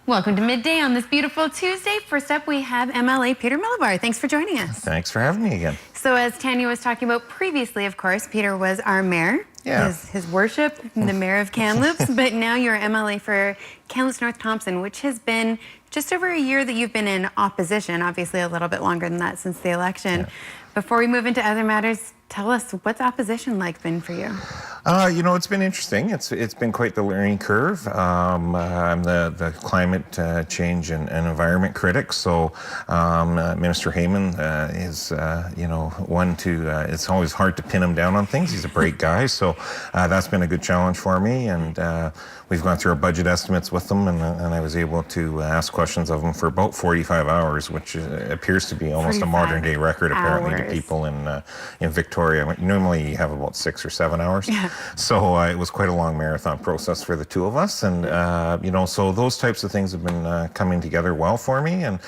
Welcome to Midday on this beautiful Tuesday. First up, we have MLA Peter Milobar. Thanks for joining us. Thanks for having me again. So as Tanya was talking about previously, of course, Peter was our mayor. Yeah. His worship, the mayor of Kamloops, but now you're MLA for Kamloops North Thompson, which has been just over a year that you've been in opposition, obviously a little bit longer than that since the election. Yeah. Before we move into other matters, tell us, what's opposition like been for you? You know, it's been interesting. It's been quite the learning curve. I'm the climate change and environment critic, so Minister Heyman is, you know, one to, it's always hard to pin him down on things. He's a great guy, so that's been a good challenge for me, and we've gone through our budget estimates with them, and I was able to ask questions of them for about 45 hours, which appears to be almost a modern-day record, apparently, to people in Victoria. Normally, you have about 6 or 7 hours. Yeah. So it was quite a long marathon process for the two of us, and you know, so those types of things have been coming together well for me, and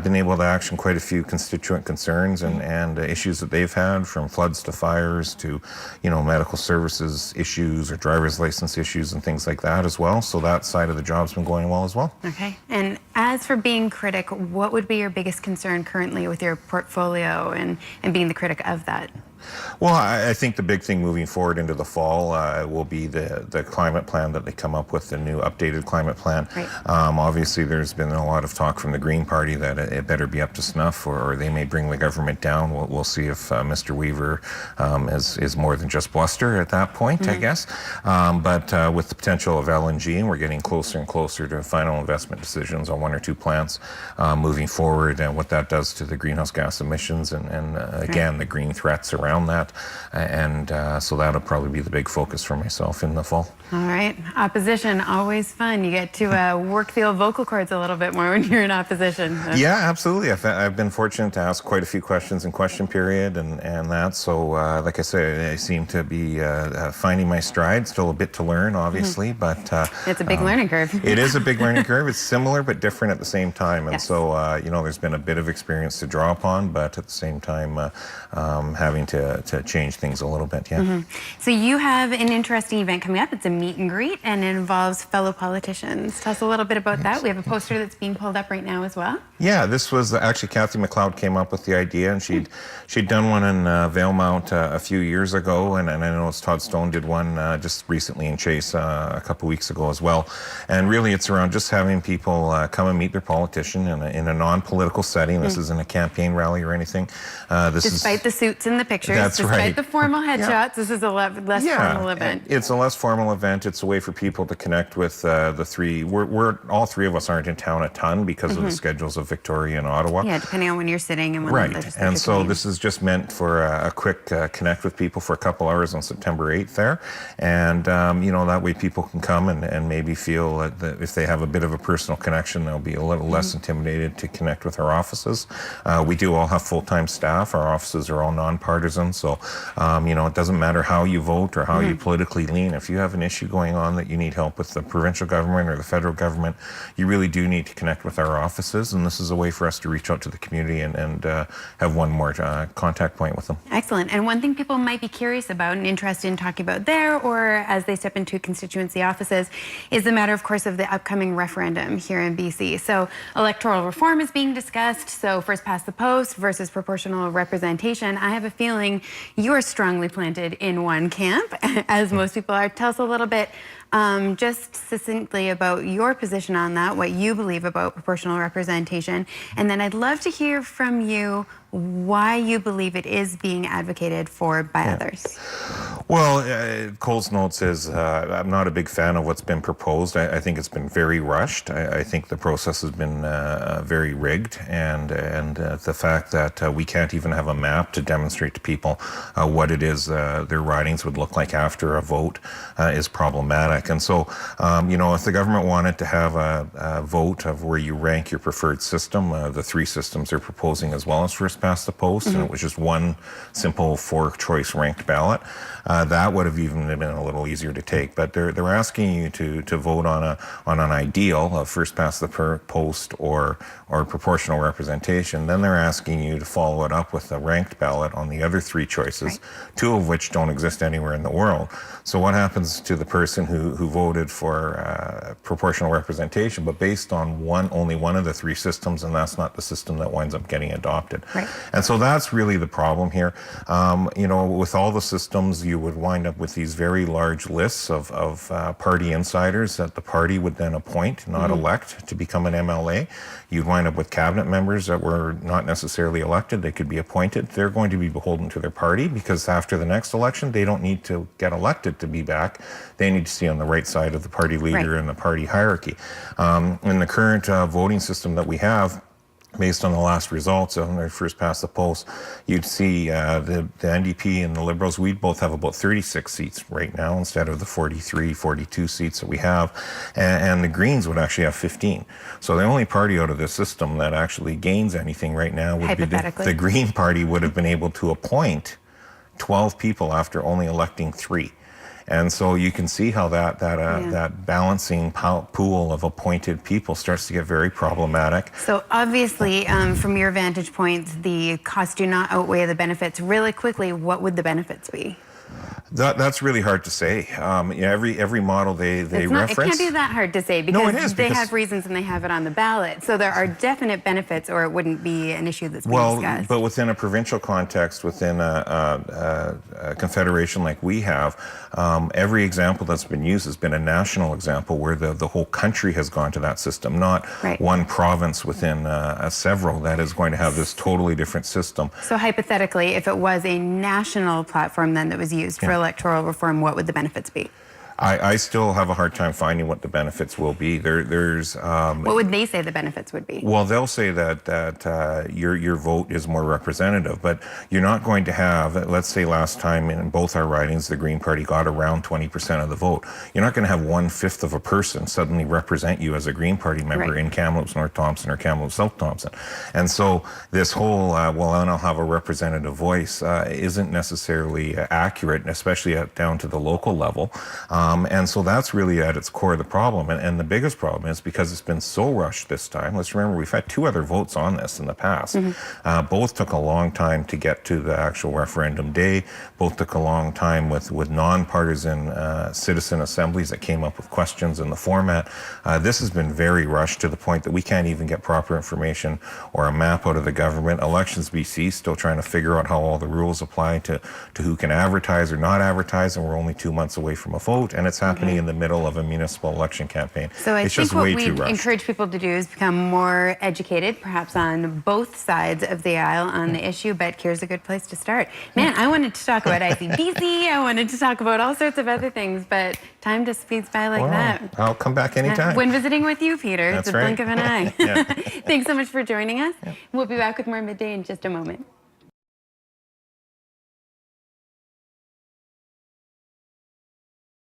been able to action quite a few constituent concerns and issues that they've had, from floods to fires to, you know, medical services issues or driver's license issues and things like that as well. So that side of the job's been going well as well. Okay. And as for being critic, what would be your biggest concern currently with your portfolio and being the critic of that? Well, I think the big thing moving forward into the fall will be the climate plan that they come up with, the new updated climate plan. Right. Obviously, there's been a lot of talk from the Green Party that it better be up to snuff, or they may bring the government down. We'll see if Mr. Weaver is more than just bluster at that point, I guess. But with the potential of LNG, and we're getting closer and closer to final investment decisions on 1 or 2 plants moving forward, and what that does to the greenhouse gas emissions and again, the green threats around that, and so that'll probably be the big focus for myself in the fall. All right, opposition, always fun. You get to work the old vocal cords a little bit more when you're in opposition. Yeah, absolutely. I've been fortunate to ask quite a few questions in question period and that, so like I say, I seem to be finding my stride. Still a bit to learn, obviously, but it's a big learning curve. It is a big learning curve. It's similar but different at the same time, and yes. So you know, there's been a bit of experience to draw upon, but at the same time having to change things a little bit, yeah. So you have an interesting event coming up. It's a meet and greet, and it involves fellow politicians. Tell us a little bit about that. We have a poster that's being pulled up right now as well. Yeah, this was actually Cathy McLeod came up with the idea, and she'd done one in Valemount a few years ago, and I know Todd Stone did one just recently in Chase a couple weeks ago as well. And really, it's around just having people come and meet their politician in a non-political setting. This isn't a campaign rally or anything. Despite the suits in the pictures, that's despite right. the formal headshots, this is a less formal event. It's a less formal event. It's a way for people to connect with the three. We're all three of us aren't in town a ton because of the schedules of Victoria and Ottawa. Yeah, depending on when you're sitting and when right. the legislature And so this is just meant for a quick connect with people for a couple hours on September 8th there, and you know, that way people can come and maybe feel that if they have a bit of a personal connection, they'll be a little less intimidated to connect with our offices. We do all have full-time staff. Our offices are all nonpartisan, so you know, it doesn't matter how you vote or how you politically lean. If you have an issue going on that you need help with the provincial government or the federal government, you really do need to connect with our offices, and this is a way for us to reach out to the community and have one more contact point with them. Excellent. And one thing people might be curious about and interested in talking about there, or as they step into constituency offices, is the matter, of course, of the upcoming referendum here in BC. So electoral reform is being discussed, so first past the post versus proportional representation. I have a feeling you are strongly planted in one camp, as most people are. Tell us a little bit, just succinctly, about your position on that, what you believe about proportional representation, and then I'd love to hear from you why you believe it is being advocated for by others. Well, Cole's note says, I'm not a big fan of what's been proposed. I think it's been very rushed. I think the process has been very rigged, and the fact that we can't even have a map to demonstrate to people what it is their ridings would look like after a vote is problematic. And so, you know, if the government wanted to have a vote of where you rank your preferred system, the 3 systems they're proposing as well as first past the post, and it was just one simple 4-choice ranked ballot, that would have even been a little easier to take. But they're asking you to vote on an ideal of first past the post or proportional representation. Then they're asking you to follow it up with a ranked ballot on the other three choices, two of which don't exist anywhere in the world. So what happens to the person who voted for proportional representation, but based on only one of the three systems, and that's not the system that winds up getting adopted? Right. And so that's really the problem here. With all the systems, you would wind up with these very large lists of party insiders that the party would then appoint, not elect, to become an MLA. You'd wind up with cabinet members that were not necessarily elected. They could be appointed. They're going to be beholden to their party, because after the next election, they don't need to get elected to be back. They need to stay on the right side of the party leader and the party hierarchy. In the current voting system that we have, based on the last results on their first past the post, you'd see the NDP and the Liberals, we both have about 36 seats right now instead of the 43, 42 seats that we have. And the Greens would actually have 15. So the only party out of this system that actually gains anything right now would be the Green Party would have been able to appoint 12 people after only electing 3. And so you can see how that balancing pool of appointed people starts to get very problematic. So obviously, from your vantage point, the costs do not outweigh the benefits. Really quickly, what would the benefits be? That's really hard to say. Every model they reference. It can't be that hard to say, because no, it is, they have reasons and they have it on the ballot. So there are definite benefits, or it wouldn't be an issue that's being discussed. But within a provincial context, within a confederation like we have, every example that's been used has been a national example where the whole country has gone to that system, not one province within several that is going to have this totally different system. So hypothetically, if it was a national platform then that was used for electoral reform, what would the benefits be? I still have a hard time finding what the benefits will be. What would they say the benefits would be? Well, they'll say that your vote is more representative, but you're not going to have, let's say last time in both our ridings, the Green Party got around 20% of the vote. You're not going to have 1/5 of a person suddenly represent you as a Green Party member in Kamloops North Thompson or Kamloops South Thompson. And so this whole, then I'll have a representative voice isn't necessarily accurate, especially down to the local level. And so that's really at its core the problem. And the biggest problem is because it's been so rushed this time. Let's remember, we've had 2 other votes on this in the past. Both took a long time to get to the actual referendum day. Both took a long time with nonpartisan citizen assemblies that came up with questions in the format. This has been very rushed to the point that we can't even get proper information or a map out of the government. Elections BC still trying to figure out how all the rules apply to who can advertise or not advertise, and we're only 2 months away from a vote. And it's happening in the middle of a municipal election campaign. So I think what we encourage people to do is become more educated, perhaps on both sides of the aisle on the issue, but here's a good place to start. Man, I wanted to talk about ICBC, I wanted to talk about all sorts of other things, but time just speeds by like that. I'll come back anytime. When visiting with you, Peter, That's it's a blink of an eye. Thanks so much for joining us. We'll be back with more Midday in just a moment.